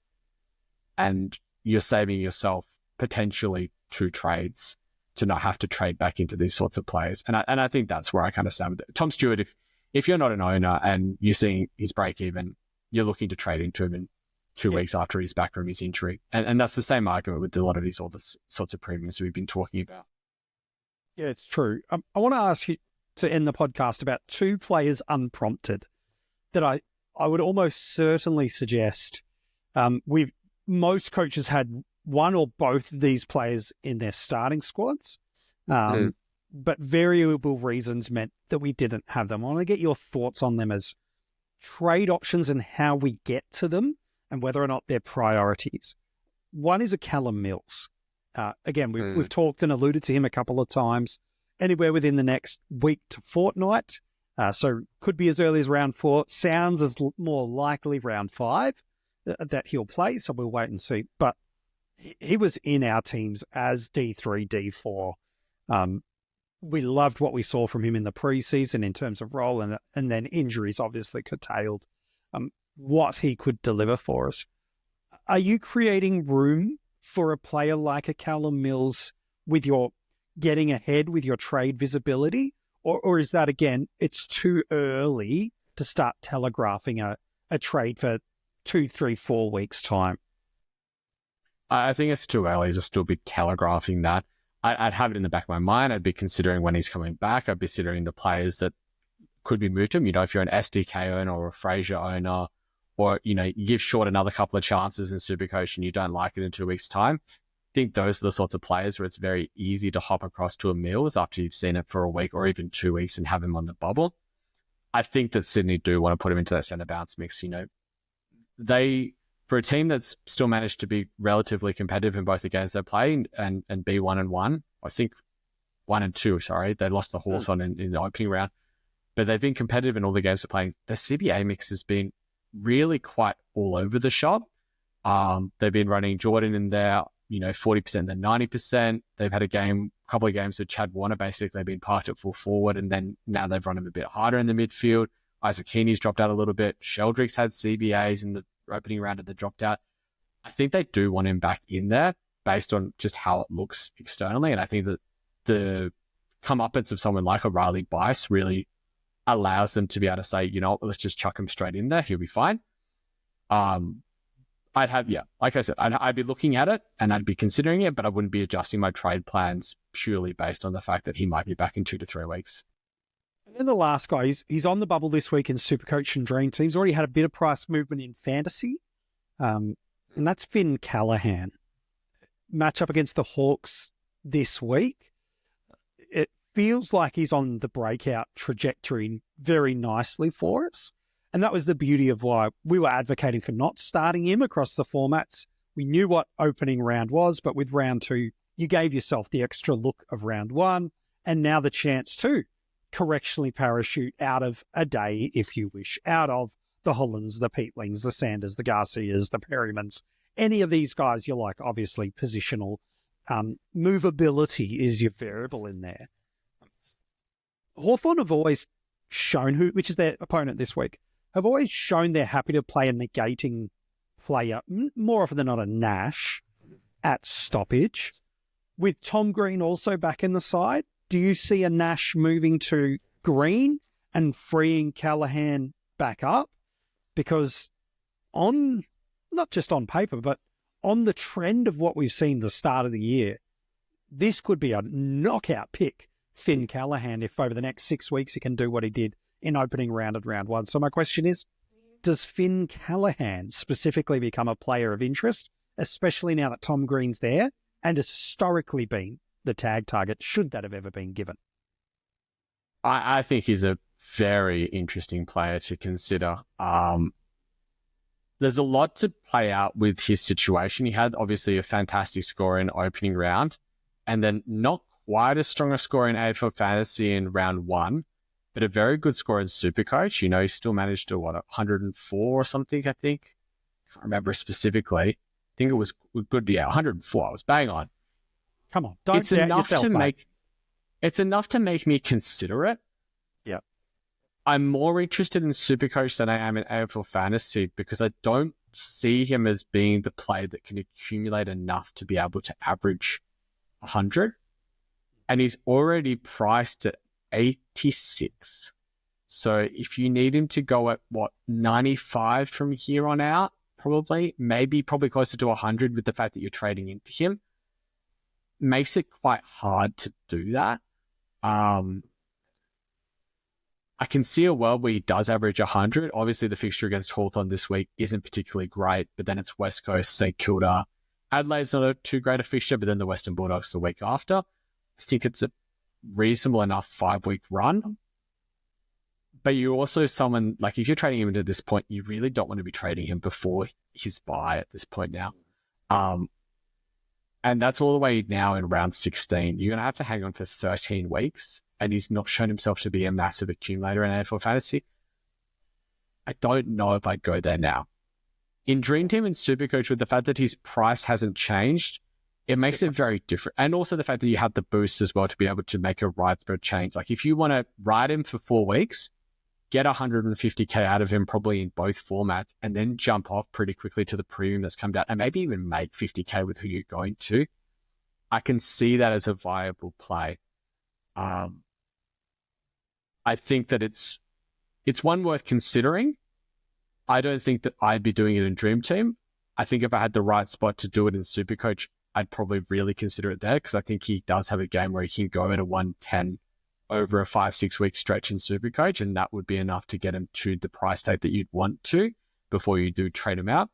and you're saving yourself potentially 2 trades to not have to trade back into these sorts of players. And I think that's where I kind of stand with it. Tom Stewart, if you're not an owner and you're seeing his break even, you're looking to trade into him in 2 weeks after he's back from his injury. And that's the same argument with a lot of these other sorts of premiums we've been talking about. Yeah, it's true. I want to ask you to end the podcast about 2 players unprompted that I would almost certainly suggest. Most coaches had one or both of these players in their starting squads, but variable reasons meant that we didn't have them. I want to get your thoughts on them as trade options and how we get to them and whether or not they're priorities. One is a Callum Mills. Again, we've talked and alluded to him a couple of times, anywhere within the next week to fortnight. So could be as early as round 4. Sounds as more likely round 5 that he'll play. So we'll wait and see. But he was in our teams as D3, D4. We loved what we saw from him in the preseason in terms of role, and then injuries obviously curtailed what he could deliver for us. Are you creating room for a player like a Callum Mills with your getting ahead with your trade visibility? Or is that, again, it's too early to start telegraphing a trade for 2, 3, 4 weeks' time? I think it's too early to still be telegraphing that. I'd have it in the back of my mind. I'd be considering when he's coming back. I'd be considering the players that could be moved to him. If you're an SDK owner or a Fraser owner, or, you give Short another couple of chances in SuperCoach and you don't like it in 2 weeks' time, I think those are the sorts of players where it's very easy to hop across to a Mills after you've seen it for a week or even 2 weeks and have him on the bubble. I think that Sydney do want to put him into that centre bounce mix. They, for a team that's still managed to be relatively competitive in both the games they play and be 1-1, I think 1-2, sorry, they lost the horse on in the opening round, but they've been competitive in all the games they're playing. The CBA mix has been really quite all over the shop. They've been running Jordan in there, 40%, then 90%. They've had a couple of games with Chad Warner basically been parked at full forward, and then now they've run him a bit harder in the midfield. Isaac Heaney's dropped out a little bit. Sheldrick's had CBAs in the opening round that dropped out. I think they do want him back in there based on just how it looks externally. And I think that the comeuppance of someone like a Riley Bice really allows them to be able to say, you know what, let's just chuck him straight in there. He'll be fine. I'd have, like I said, I'd be looking at it and I'd be considering it, but I wouldn't be adjusting my trade plans purely based on the fact that he might be back in 2 to 3 weeks. And the last guy, he's on the bubble this week in SuperCoach and Dream Teams. Already had a bit of price movement in fantasy. And that's Finn Callahan. Match up against the Hawks this week. It feels like he's on the breakout trajectory very nicely for us. And that was the beauty of why we were advocating for not starting him across the formats. We knew what opening round was, but with round 2, you gave yourself the extra look of round 1 and now the chance to correctionally parachute out of a day, if you wish, out of the Hollands, the Peatlings, the Sanders, the Garcias, the Perrymans, any of these guys you like. Obviously, positional movability is your variable in there. Hawthorn have always shown, which is their opponent this week, have always shown they're happy to play a negating player, more often than not a Nash, at stoppage. With Tom Green also back in the side, do you see a Nash moving to Green and freeing Callahan back up? Because on, not just on paper, but on the trend of what we've seen the start of the year, this could be a knockout pick, Finn Callahan, if over the next 6 weeks he can do what he did in opening round at round 1. So my question is, does Finn Callahan specifically become a player of interest, especially now that Tom Green's there and has historically been the tag target, should that have ever been given? I think he's a very interesting player to consider. There's a lot to play out with his situation. He had obviously a fantastic score in opening round and then not quite as strong a score in AFL Fantasy in round 1, but a very good score in SuperCoach. You know, he still managed to, 104 or something, I think. Can't remember specifically. I think it was good. Yeah, 104. I was bang on. Come on, don't it's enough yourself, to mate. It's enough to make me consider it. Yeah. I'm more interested in SuperCoach than I am in AFL Fantasy because I don't see him as being the player that can accumulate enough to be able to average 100. And he's already priced at 86. So if you need him to go at 95 from here on out, probably closer to 100 with the fact that you're trading into him, makes it quite hard to do that. I can see a world where he does average 100. Obviously, the fixture against Hawthorn this week isn't particularly great, but then it's West Coast, St Kilda. Adelaide's not a too great a fixture, but then the Western Bulldogs the week after. I think it's a reasonable enough 5-week run. But you're also someone, like if you're trading him into this point, you really don't want to be trading him before his bye at this point now. And that's all the way now in round 16. You're going to have to hang on for 13 weeks. And he's not shown himself to be a massive accumulator in AFL Fantasy. I don't know if I'd go there now. In Dream Team and SuperCoach, with the fact that his price hasn't changed, it makes it very different. And also the fact that you have the boost as well to be able to make a widespread change. Like if you want to ride him for 4 weeks, get 150K out of him probably in both formats, and then jump off pretty quickly to the premium that's come down, and maybe even make 50K with who you're going to. I can see that as a viable play. I think that it's one worth considering. I don't think that I'd be doing it in Dream Team. I think if I had the right spot to do it in SuperCoach, I'd probably really consider it there because I think he does have a game where he can go at a 110 over a 5-6 week stretch in SuperCoach, and that would be enough to get him to the price tag that you'd want to before you do trade him out.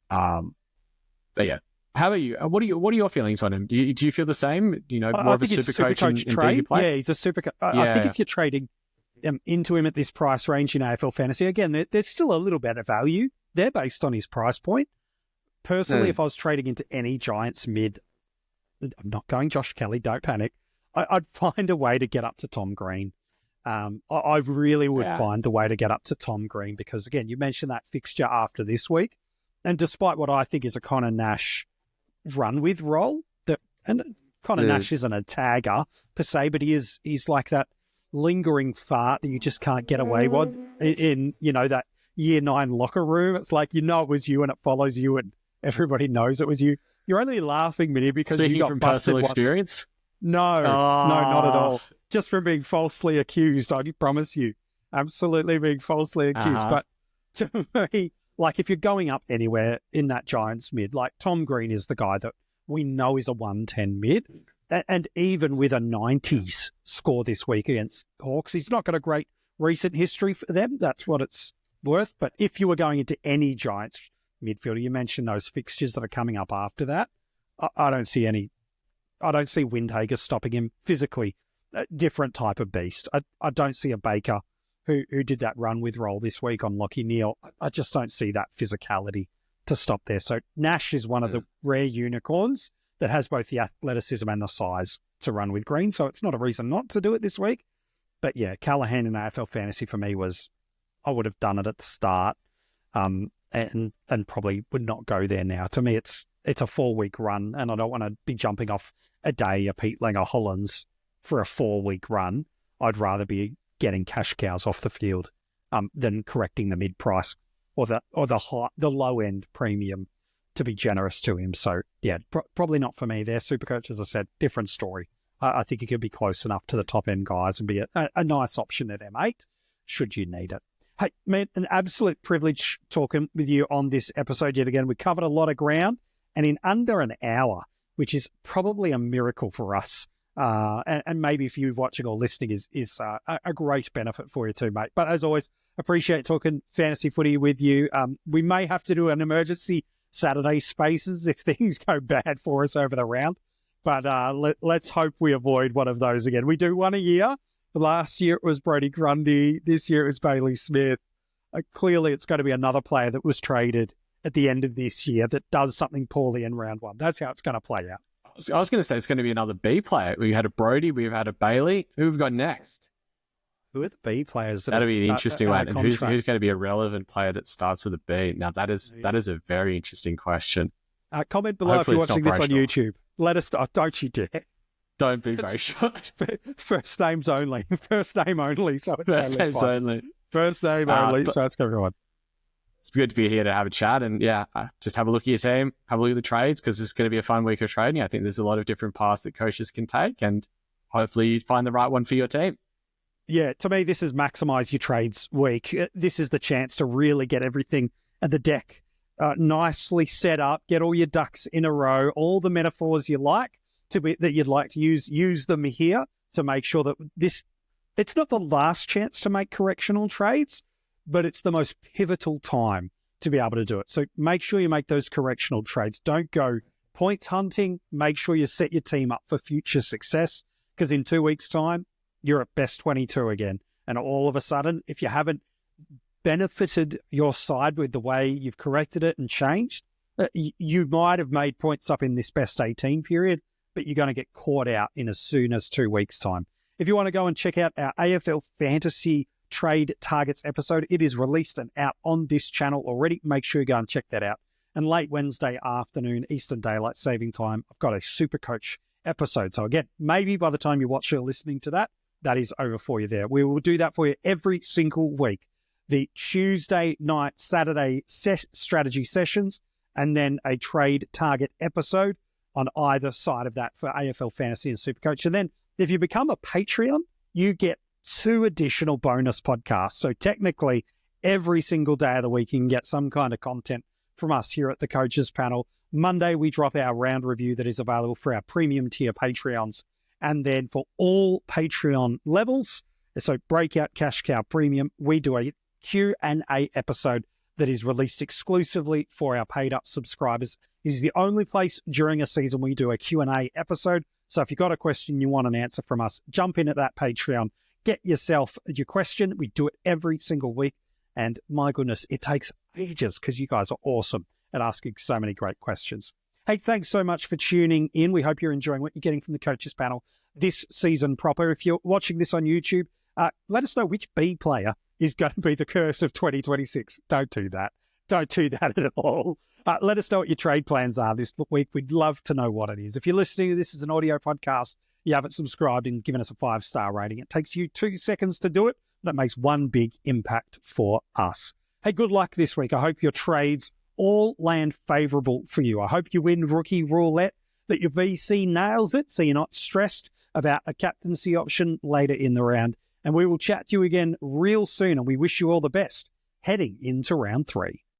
But yeah, how about you? What are your feelings on him? Do you feel the same? More of a SuperCoach and trade. DG play? Yeah, he's a SuperCoach. I think if you're trading into him at this price range in AFL Fantasy, again, there's still a little bit of value there based on his price point. Personally, if I was trading into any Giants mid, I'm not going Josh Kelly, don't panic. I'd find a way to get up to Tom Green. I really would find the way to get up to Tom Green because, again, you mentioned that fixture after this week. And despite what I think is a Connor Nash run with role, Connor Nash isn't a tagger per se, but he's like that lingering fart that you just can't get away with in that year 9 locker room. It's like, it was you and it follows you and everybody knows it was you. You're only laughing, Minnie, because Speaking you got from busted personal once. experience? No, no, not at all. Just from being falsely accused, I promise you. Absolutely being falsely accused. But to me, like if you're going up anywhere in that Giants mid, like Tom Green is the guy that we know is a 110 mid. And even with a 90s score this week against Hawks, he's not got a great recent history for them. That's what it's worth. But if you were going into any Giants midfielder, you mentioned those fixtures that are coming up after that. I don't see Windhager stopping him physically. A different type of beast. I don't see a Baker who did that run with roll this week on Lockie Neal. I just don't see that physicality to stop there. So Nash is one of the rare unicorns that has both the athleticism and the size to run with Green. So it's not a reason not to do it this week. But yeah, Callahan in AFL fantasy for me was, I would have done it at the start, and probably would not go there now. To me, it's a 4-week run, and I don't want to be jumping off a day, a Pete Langer Hollands for a 4-week run. I'd rather be getting cash cows off the field than correcting the mid price or the low end premium to be generous to him. So yeah, probably not for me there. SuperCoach, as I said, different story. I think he could be close enough to the top end guys and be a nice option at M8 should you need it. Hey, man, an absolute privilege talking with you on this episode yet again. We covered a lot of ground and in under an hour, which is probably a miracle for us. And maybe if you watching or listening is a great benefit for you too, mate. But as always, appreciate talking fantasy footy with you. We may have to do an emergency Saturday spaces if things go bad for us over the round. But let's hope we avoid one of those again. We do one a year. Last year it was Brodie Grundy. This year it was Bailey Smith. Clearly it's going to be another player that was traded at the end of this year that does something poorly in round one. That's how it's going to play out. I was going to say it's going to be another B player. We had a Brodie, we've had a Bailey. Who have we got next? Who are the B players? That'll be an interesting one. And who's going to be a relevant player that starts with a B? Now, that is a very interesting question. Comment below if you're watching this on YouTube. Let us know. Don't you dare. Don't be very sure. First names only. First name only. So it's First names only. First name only. So it's going to be on. It's good to be here to have a chat and just have a look at your team, have a look at the trades because this is going to be a fun week of trading. I think there's a lot of different paths that coaches can take and hopefully you find the right one for your team. Yeah, to me, this is maximize your trades week. This is the chance to really get everything at the deck nicely set up, get all your ducks in a row, all the metaphors you like that you'd like to use them here to make sure that it's not the last chance to make correctional trades, but it's the most pivotal time to be able to do it. So make sure you make those correctional trades. Don't go points hunting. Make sure you set your team up for future success because in 2 weeks' time, you're at best 22 again. And all of a sudden, if you haven't benefited your side with the way you've corrected it and changed, you might have made points up in this best 18 period, but you're going to get caught out in as soon as 2 weeks' time. If you want to go and check out our AFL Fantasy Trade Targets episode, it is released and out on this channel already. Make sure you go and check that out. And late Wednesday afternoon, Eastern Daylight Saving Time, I've got a SuperCoach episode. So again, maybe by the time you watch or listening to that, that is over for you there. We will do that for you every single week. The Tuesday night, Saturday strategy sessions, and then a trade target episode on either side of that for AFL Fantasy and SuperCoach. And then if you become a Patreon, you get 2 additional bonus podcasts. So technically, every single day of the week, you can get some kind of content from us here at the Coaches Panel. Monday, we drop our round review that is available for our premium tier Patreons. And then for all Patreon levels, so Breakout, Cash Cow, Premium, we do a Q&A episode that is released exclusively for our paid up subscribers. It is the only place during a season we do a Q&A episode. So if you've got a question you want an answer from us, jump in at that Patreon, get yourself your question. We do it every single week. And my goodness, it takes ages because you guys are awesome at asking so many great questions. Hey, thanks so much for tuning in. We hope you're enjoying what you're getting from the Coaches Panel this season proper. If you're watching this on YouTube, let us know which B player is going to be the curse of 2026. Don't do that. Don't do that at all. Let us know what your trade plans are this week. We'd love to know what it is. If you're listening to this as an audio podcast, you haven't subscribed and given us a 5-star rating. It takes you 2 seconds to do it, but it makes one big impact for us. Hey, good luck this week. I hope your trades all land favourable for you. I hope you win rookie roulette, that your VC nails it so you're not stressed about a captaincy option later in the round. And we will chat to you again real soon, and we wish you all the best heading into round 3.